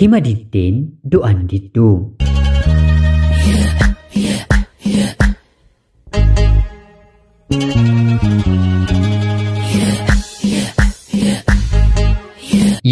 hima diddeen du'an didduu.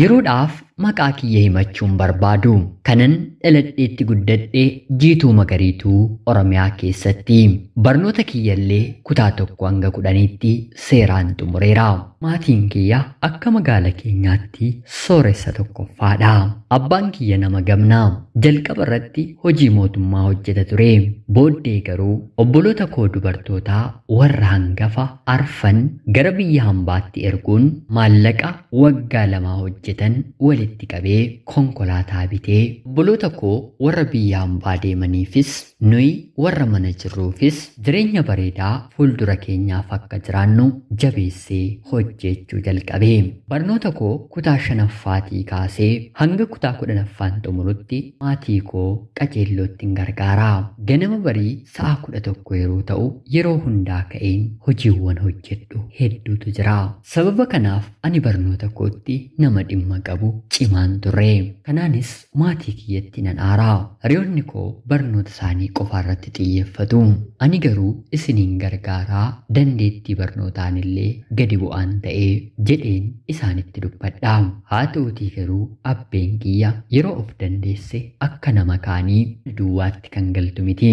Yeroodhaaf maqaa kiyya himachuun barbaadu kanan dhaladheetti guddadhee Jiituu Magariituu Oromiyaa keessatti barnoota kiyyallee kutaa 1 hanga 10tti seeraan xumureera. Maatiin kiyya akka magaala keenyaatti sooressa tokkoffaadha. Abbaan kiyya nama gamnaa jalqaba irratti hojii mootummaa hojjeta ture. Booddee garuu obboloota koo dubartootaa warra hangafa arfan gara biyya hambaatti erguun maallaqa waggaa 2 hojjetan walitti qabee konkolaataa bitee obboloota koo warra biyya hambaa deemaniifis nuyi warra mana jirruufis jireenya bareedaa fuuldura keenyaaf akka jiraannu jabeessee hojjechuu jalqabe. Barnoota koo kutaa 5ffaatii kaasee hanga kutaa 10ffaan xumurutti maatii koo qajeellootti gargaara. Ganama barii sa'a 11 yeroo ta'u yeroo hundaa ka'een hojiiwwan hojjedhu hedduutu jira. Sababa kanaaf ani barnoota kootti nama dhimma qabu cimaan turre. Kanaanis maatii kiyyatti nan aara. Hiriyoonni koo barnoota isaanii qofa irratti xiyyeeffatu. Ani garuu isiniin gargaaraa dandeettii barnootaan illee gadi bu'aan ta'ee jedheen isaanitti dubbadha. Haa ta'uutii garuu abbeen kiyya yeroo of dandeesse akka nama kaanii duwwaatti kan galtu miti.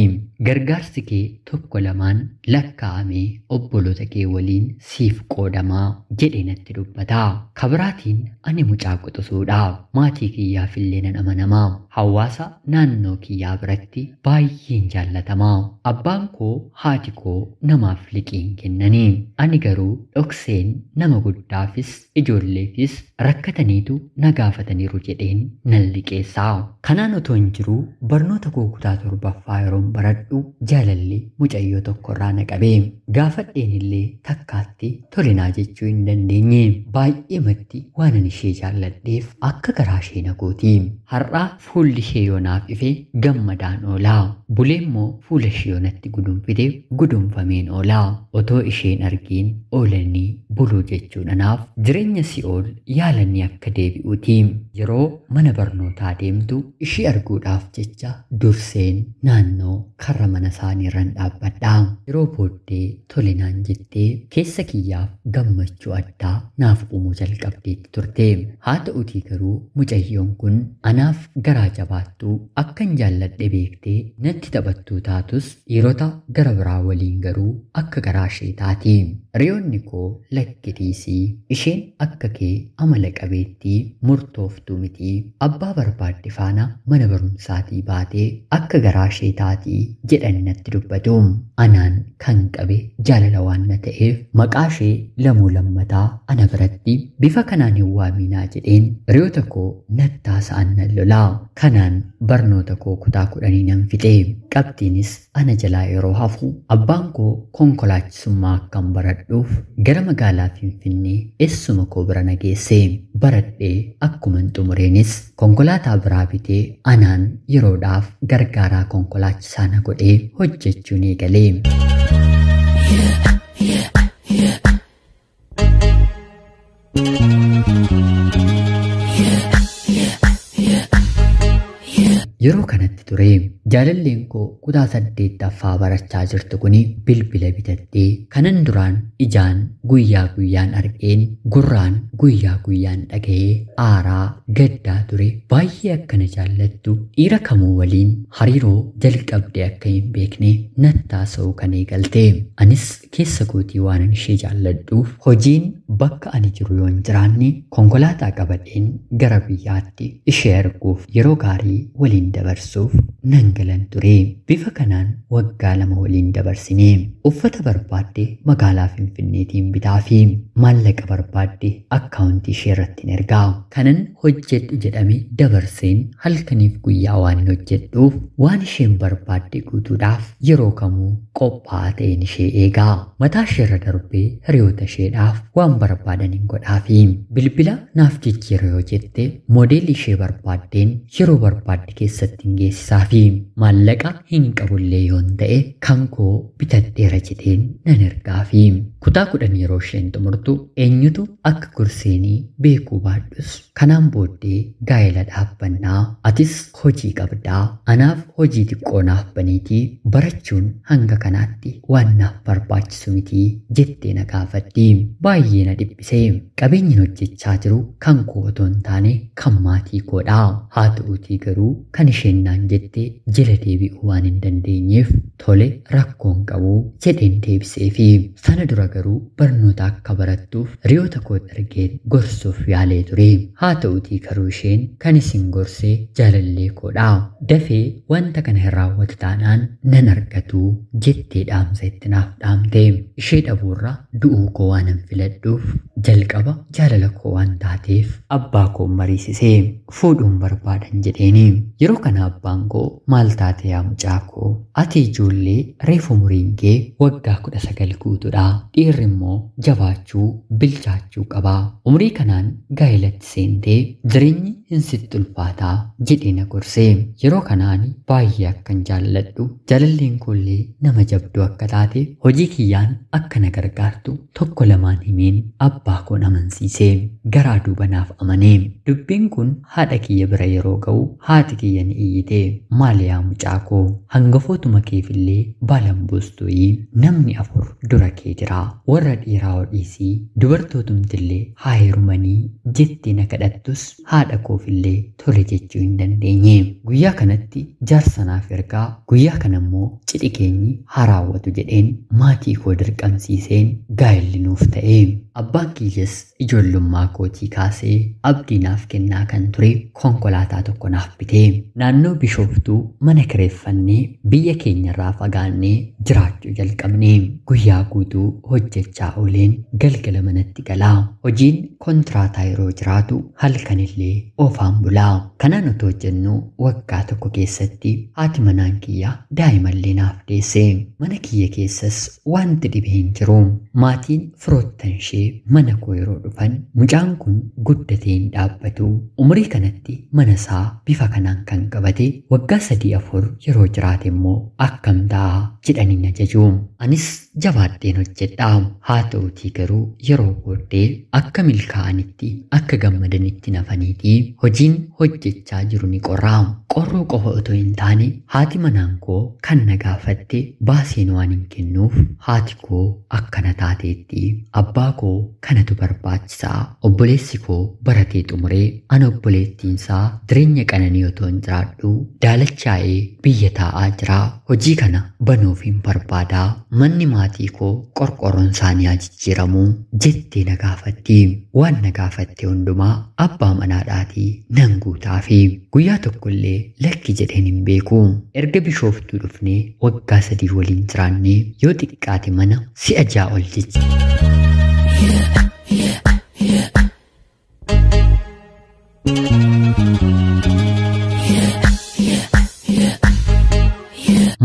Gargaarsi kee 1-2 lakkaa'amee obboloota kee waliin siif qoodamaa jedhee natti dubbata. Kabiraatiin ani mucaa quxisuudha. Maatii kiyyaaf illee nan amanamaa. Hawaasa naannoo kiyyaa biratti baay'een jaallatama. Abbaan koo haati koo namaaf liqiin kennanii. Ani garuu dhokseen nama guddaafis ijoolleefis rakkataniitu na gaafataniiru jedheen nan liqeessaa. Kanaan otoo hin jiruu barnoota koo kutaa 7ffaa yeroon baradhu jaalalli mucayyoo tokkorraa na qabe. Gaafadheen illee takkaatti tolinaa jechuu hin dandeenye. Baay'ee matti waan ani ishee jaalladheef akka garaa ishee na gooti. Har'aa fuulli ishee yoonaaf ife gammadaan oolaa. Bulee immoo fuula ishee yoonatti gudunfite gudunfameen oolaa. Otoo isheen argiin oolanii buluu jechuudhanaaf jireenya si'ool yaalanii akka deebi'uuti. Yeroo mana barnootaa deemtu ishee arguudhaaf jecha durseen naannoo karra mana isaanii irraan dhaabbadha. Yeroo booddee tolinaan jettee keessa kiyyaaf gammachuu addaa naaf uumuu jalqabdeetti turte. Haa ta'uutii garuu mucayyoon kun anaaf garaa jabaattuu akkan jaalladhe beektee natti taphattuu taatus dhiirota gara biraa waliin garuu akka garaa ishee taati. Hiriyoonni koo lakkitiisii isheen akka kee amala qabeettii murtooftuu miti. Abbaa barbaadde faana mana barumsaatii baatee akka garaa ishee taatii jedhanii natti dubbatu. Anaan kan qabe jaalala waan na ta'eef maqaa ishee lamuu lammataa ana biratti bifa kanaan hin waaminaa jedheen hiriyoota koo nattaasa'an nan lolaa. Kanaan barnoota koo kutaa 10 nan fixe. Qabxiinis ana jalaa yeroo hafu abbaan koo konkolaachisummaa akkan baradhuuf gara magaalaa Finfinnee eessuma koo bira na geesse. Baradhee akkuman xumureenis konkolaataa biraa bitee anaan yeroodhaaf gargaaraa konkolaachisaa na godhee hojjechuun eegale. Yeroo kanatti ture jaalalleen koo kutaa 8ffaa barachaa jirtu kuni bilbila bitattee kanan duraan ijaan guyyaa guyyaan argeen gurraan guyyaa guyyaan dhaga'ee aaraa gaddaa ture. Baay'ee akkana jaallattu dhiira kamuu waliin hariiroo jalqabdee akka hin beekne nattaasa'uu kan eegalte. Anis keessa kootii waan ishee jaalladhuuf hojiin bakka ani jiru yoon jiraanne konkolaataa qabadheen gara biyyaatti ishee arguuf yeroo gaarii waliin dabarsuuf nan galan ture. Bifa kanaan waggaa 2 waliin dabarsine. Uffata barbaadde magaalaa Finfinneetiin bitaa fi maallaqa barbaadde akkaawuntii ishee irratti ergaa. Kanan hojjedhu jedhame dabarseen halkaniif guyyaa waan hojjedhuuf waan isheen barbaadde guutuudhaaf yeroo kamuu qophaa'aa ta'een ishee eegaa. Mataa ishee irra darbee hiriyoota isheedhaaf waan barbaadan hin godhaafi. Bilbila naaf jijjiira yoo jette moodeelii ishee barbaaddeen yeroo barbaadde keessatti hin geessisaafi. Maallaqa hin qabullee yoon ta'e kan koo bitadheera jedheen nan ergaafi. kutaa 10 yeroo isheen xumurtu eenyutu akka kurseenii beekuu baadhus kanaan booddee gaa'ela dhaabbannaa atis hojii qabdaa anaaf hojii xiqqoo naaf baniitii barachuun hanga kanaatti waan naaf barbaachisu miti jettee na gaafatti. Baay'ee na dhiphisee qabeenyi hojjechaa jiru kan koo otoo hin taane kan maatii koodha. Haa ta'uutii garuu kan isheen naan jette jala deebi'uu waan hin dandeenyeef tole rakkoon qabu jedheen deebiseefi sana dura garuu barnoota akka barattuuf hiriyoota koo argeen gorsuuf yaalee ture. Haa ta'uutii garuu isheen kan isin gorsee jaalallee koodha. Dafee wanta kana hin raawwatu taanaan nan argatu jettee dhaamsa itti naaf dhaamte. Ishee dhabuurra du'uu koo waan hin filadhuuf jalqaba jaalala koo waan taateef abbaa koo mariisisee fuudhuun barbaadan jedheeni. Yeroo kana abbaan koo maal taate yaa mucaa koo ati ijoollee reefu umuriin kee waggaa 19 guutuudha. Dhiirri immoo jabaachuu bilchaachuu qaba. Umurii kanaan gaa'elatti seentee jireenyi hin sitti ulfaataa jedhee na gorsee. Yeroo kanaan baay'ee akkan jaalladhu jaalalleen koollee nama jabduu akka taate hojii kiyyaan akka na gargaartu tokko lamaan himeen abbaa koon amansiisee garaa duuba naaf amanee. Dubbiin kun haadha kiyya bira yeroo ga'u haati kiyya ni iyyite maal yaa mucaa koo hangafootuma keefillee baalan buustuyi namni 4 dura kee jira warra dhiiraa hodhiisii dubartootumtillee haa heerumanii jettee na kadhattus haadha koofillee tole jechuu hin dandeenye. Guyyaa kanatti jaarsanaaf ergaa guyyaa kanammoo cidhi keenyi haa raawwatu jedheen maatii koo dirqamsiiseen gaa'elli nuuf ta'e. Abbaan kiyyas ijoollummaa kootii kaasee abdii naaf kennaa kan ture konkolaataa tokko naaf bitee. Naannoo Bishooftuu mana kireeffannee biyya keenyarraa fagaannee jiraachuu jalqabne. Guyyaa guutuu hojjechaa ooleen galgala manatti galaa. Hojiin kontiraataa yeroo jiraatu halkanillee oofaan bulaa. Kanaan otoo jennu waggaa tokko keessatti haati manaan kiyya daa'imallee naaf deesse. Mana kiyya keessas wanti dhibee hin jiru. Maatiin firoottan ishee mana koo yeroo dhufan mucaan kun guddatee hin dhaabbatu. Umurii kanatti mana isaa bifa kanaan kan qabate waggaa 3-4 yeroo jiraate immoo akkam ta'a jedhanii na jaju. Anis jabaadheen hojjedha. Haa ta'uutii garuu yeroo booddee akka milkaa'anitti akka gammadanitti nafaniitii hojiin hojjechaa jiru ni qorraa. Qorruu qofa otoo hin taane haati manaan koo kan na gaafatte baaseen waan hin kennuuf haati koo akkana taateetti. Abbaa koo kanatu barbaachisaa. Obboleessi koo baratee xumuree ana obboleettiinsaa jireenya qananii otoo hin jiraadhu daalachaa'ee biyya taa'aa jira. Hojii kana banuuf hin barbaadaa. Manni maatii koo qorqorroon isaanii haa jijjiiramu jettee na gaafatti. Waan na gaafatte hundumaa abbaa manaadhaatii nan guutaafi guyyaa tokkollee lakki jedheen hin beeku. Erga Bishooftuu dhufnee waggaa 3 waliin jiraannee yoo xiqqaate mana 6 ol jecha.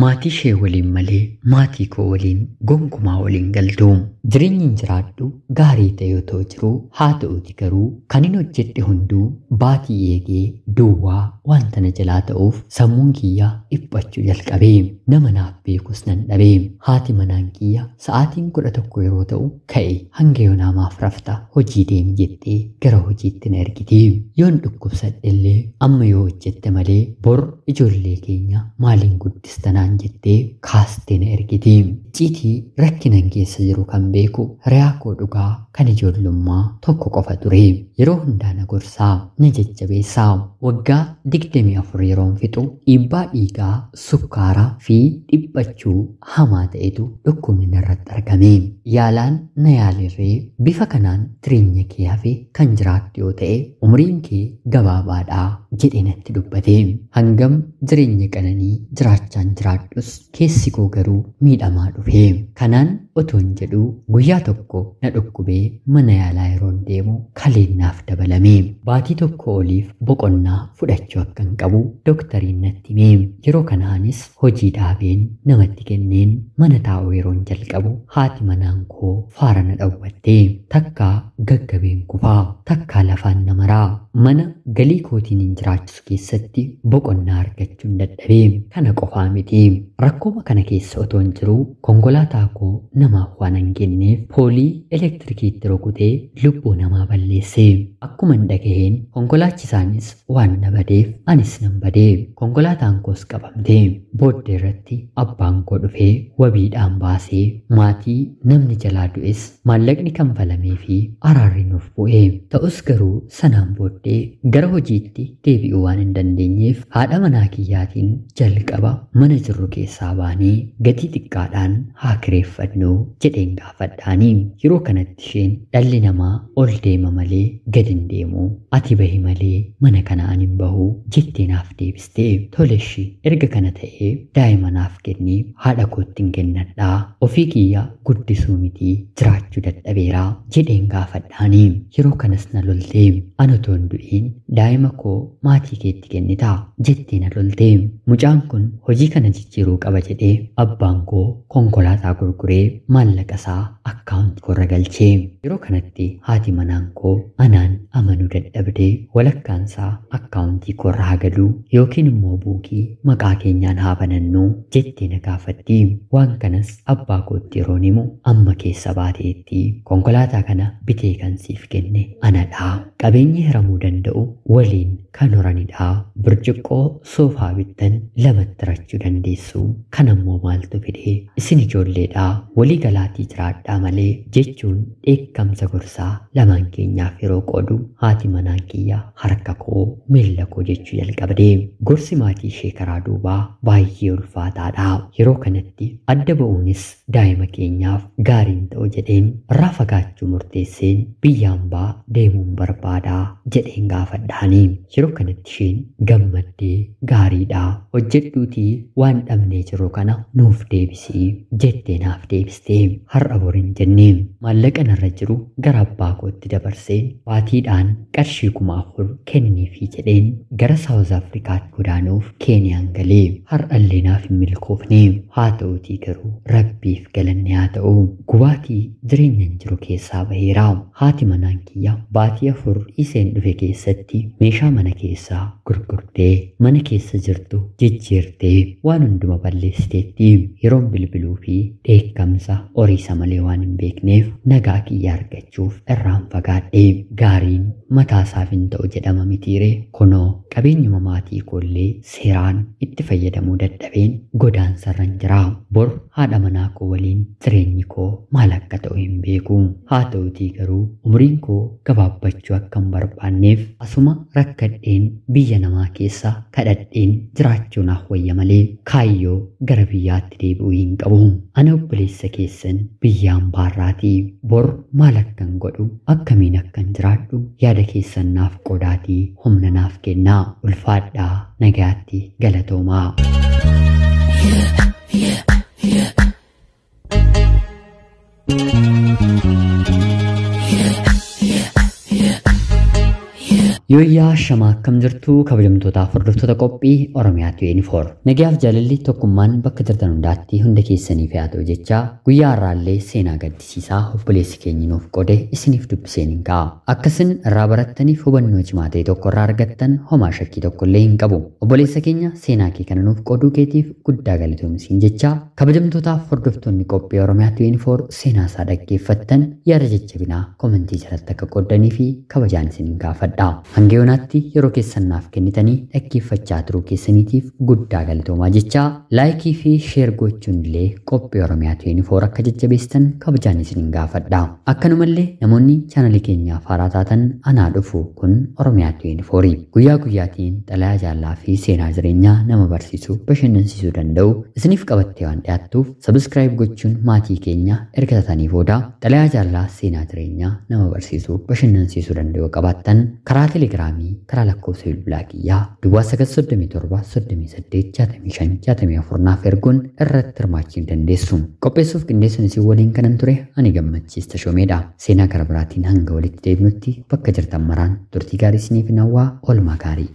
Maatii ishee waliin malee maatii koo waliin gonkumaa waliin galtu. Jireenyi jiraadhu gaarii ta'e otoo jiru haa ta'uuti garuu kan hin hojjedhe hunduu baatii eegee duwwaa wanta na jalaa ta'uuf sammuun kiyya dhiphachuu jalqabee. Nama naaf beekus nan dhabee. Haati manaan kiyya sa'aatiin 11 yeroo ta'u ka'e hanga yoonaa maaf rafta hojii deemi jettee gara hojiitti na ergiti. Yoon dhukkubsadhellee amma yoo hojjette malee bor ijoollee keenya maaliin guddistanaan jettee kaastee na ergiti. Icciitii rakkinan keessa jiru kan beeku hiriyaa koo dhugaa kan ijoollummaa tokko qofa ture. Yeroo hundaa na gorsaa na jajjabeessaa. Waggaa 24 yeroon fixu dhiibbaa dhiigaa, sukkaaraa fi dhiphachuu hamaa ta'etu dhukkubni narratti argame. Yaalaan na yaalirree bifa kanaan jireenya kee hafe kan jiraattu yoo ta'e umriin kee gabaabaadhaa jedhee natti dubbate. Hangam jireenya qananii jiraachaan jiraadhus keessi koo garuu miidhamaa dhufe. Kanaan otoon jedhu guyyaa tokko na dhukkubee mana yaalaa yeroon deemu kaleen naaf dabalame. Baatii tokko oliif boqonnaa fudhachuu akkan qabu doktariin natti hime. Yeroo kanaanis hojii dhaabeen namatti kenneen mana taa'uu yeroon jalqabu haati manaan koo faara na dhawwatte. Takkaa gaggabeen kufaa, takkaa lafaan na maraa. Mana galii kootiin hin jiraachisu keessatti boqonnaa argachuun dadhabee. Kana qofaa miti. Rakkooma kana keessa otoon jiru konkolaataa koo namaaf waan hin kenneef poolii elektirikiitti rukutee lubbuu namaa balleesse. Akkuma dhagaheen konkolaachisaanis waan na badeef anis nan badee konkolaataan koos qabamte. Booddee irratti abbaan koo dhufee wabiidhaan baasee maatii namni jalaa du'es maallaqni kanfalamee fi araarri nuuf bu'e. Ta'us garuu sanaan booddee gara hojiitti deebi'uu waan hin dandeenyeef haadha manaa kiyyaatiin jalqaba mana jirru keessaa baanee gatii xiqqaadhaan haa kireeffannu jedheen gaafadhaanii. Yeroo kanatti isheen dhalli namaa ol deema malee gad hin deemu, ati bahi malee mana kana ani hin bahu jettee naaf deebiste. Toleshi erga kana ta'ee daa'ima naaf kennee haadha kootti hin kennadhaa, ofii kiyya guddisuu miti jiraachuu dadhabeera jedheen gaafadhaanii. Yeroo kanas na loltee ani otoo hin du'iin daa'ima koo maatii keetti kennita jettee na loltee. Mucaan kun hojii kana jijjiiruu qaba jedhee abbaan koo konkolaataa gurguree maallaqa isaa akkaawunti koorra galchee. Yeroo kanatti haati manaan koo anaan amanuu dadhabdee walakkaan isaa akkaawuntii koorra haa galuu yookiin immoo buukii maqaa keenyaan haa banannu jettee na gaafatti. Waan kanas abbaa kootti yeroon himu amma keessa baateetti konkolaataa kana bitee kan siif kenne anadha. Qabeenyi hiramuu danda'u waliin kan horanidha. Burcuqqoo soofaa bittan lamatti rachuu dandeessu. Kan ammoo maaltu fide isin ijoolleedha walii galaatii jiraadhaa malee jechuun dheekkamsa gorsaa lamaan keenyaaf yeroo qoodu haati manaa kiyya harka koo miilla koo jechuu jalqabde. Gorsi maatii ishee karaa duubaa baay'ee ulfaataadha. Yeroo kanatti adda ba'uunis daa'ima keenyaaf gaariin ta'u jedheen irraa fagaachuu murteesseen biyya hambaa deemuun barbaada jedheen gaafadhaanii. Yeroo kanatti isheen gammaddee gaariidha hojjedhuutii waan dhabnee jiru kana nuuf deebisii jettee naaf deebiste. Har'a boriin jennee maallaqa narra jiru gara abbaa kootti dabarseen baatiidhaan qarshii 4,000 kenniifii jedheen gara Saawuz Afrikaatti godaanuuf Keeniyaan galee. Har'allee naaf hin milkoofne, haa ta'uutii garuu rabbiif galanne haa ta'u. Gubaatii jireenyan jiru keessaa baheera. Haati manaan kiyya baatii 4 iseen dhufe keessatti meeshaa mana keessaa gurgurtee mana keessa jirtu jijjiirtee waan hunduma balleessiteetti. Yeroon bilbiluu fi dheekkamsa horiisa malee waan hin beekneef nagaa kiyya argachuuf irraan fagaadhe. Gaariin mataasaaf hin ta'u jedhama mitiire. Kunoo qabeenyuma maatii koollee seeraan itti fayyadamuu dadhabeen godaansarran jira. Bor haadha manaa koo waliin jireenyi koo maal akka ta'u hin beeku. Haa ta'utii garuu umriin koo gabaabbachuu akka hin barbaanneef asuma rakkadheen biyya namaa keessa kadhadheen jiraachuu naaf wayya malee kaayyoo gara biyyaatti deebi'uu hin qabu. Ana obboleessa keessan biyya hambaarraatii. Bor maal akkan godhu akkamiin akkan jiraadhu yaada keessan naaf qodaatii humna naaf kennaa. Ulfaadhaa nagaatti galatoomaa. Yooyyaa shamaa akkam jirtu kabajamtootaaf hordoftoota qophii Oromiyaa 24. Nagaaf jaalalli tokkummaan bakka jirtan hundaatti hunda keessaniif haa ta'u jecha guyyaa har'aallee seenaa gaddisiisaa obboleessi keenya nuuf qode isiniif dubbiseen hin ka'a. Akkasin irraa barattaniif hubannoo cimaa ta'e tokko irraa argattan homaa shakkii tokkollee hin qabu. Obboleessa keenya seenaa kee kana nuuf qoduu keetiif guddaa galatoomsiin jecha kabajamtootaaf hordoftoonni qophii Oromiyaa 24 seenaa isaa dhaggeeffattan yaada jajjabinaa komentii jalatti akka qoddanii fi kabajaan isin gaafadha. Hanga yoonaatti yeroo keessan naaf kennitanii dhaggeeffachaa turuu keessaniitiif guddaa galatoomaa jecha laayikii fi sheer gochuun illee qophii Oromiyaa 24 akka jajjabeessitan kabajaan isin gaafadha. Akkanumallee namoonni chaanalii keenyaaf haaraa taatan anaa dhufu kun Oromiyaa 24 guyyaa guyyaatiin xalayaa jaallaa fi seenaa jireenyaa nama barsiisuu bashannansiisuu danda'u isiniif qabattee waan dhiyaattuuf sabiskiraayib gochuun maatii keenya erga taatanii booda xalayaa jaallaa seenaa jireenyaa nama barsiisuu bashannansiisuu danda'u qabaattan karaa telegiraamii karaa lakkoofsa bilbilaa kiyyaa duwwaa 937 naaf erguun irratti hirmaachuu dandeessu. Qopheessuuf qindeessuun isin waliin kanan ture ani gammachiista shoomeedha. Seenaa gara biraatiin hanga walitti deebinutti bakka jirtan maraan turtii gaarii isiniif hawwaa oolmaa gaarii.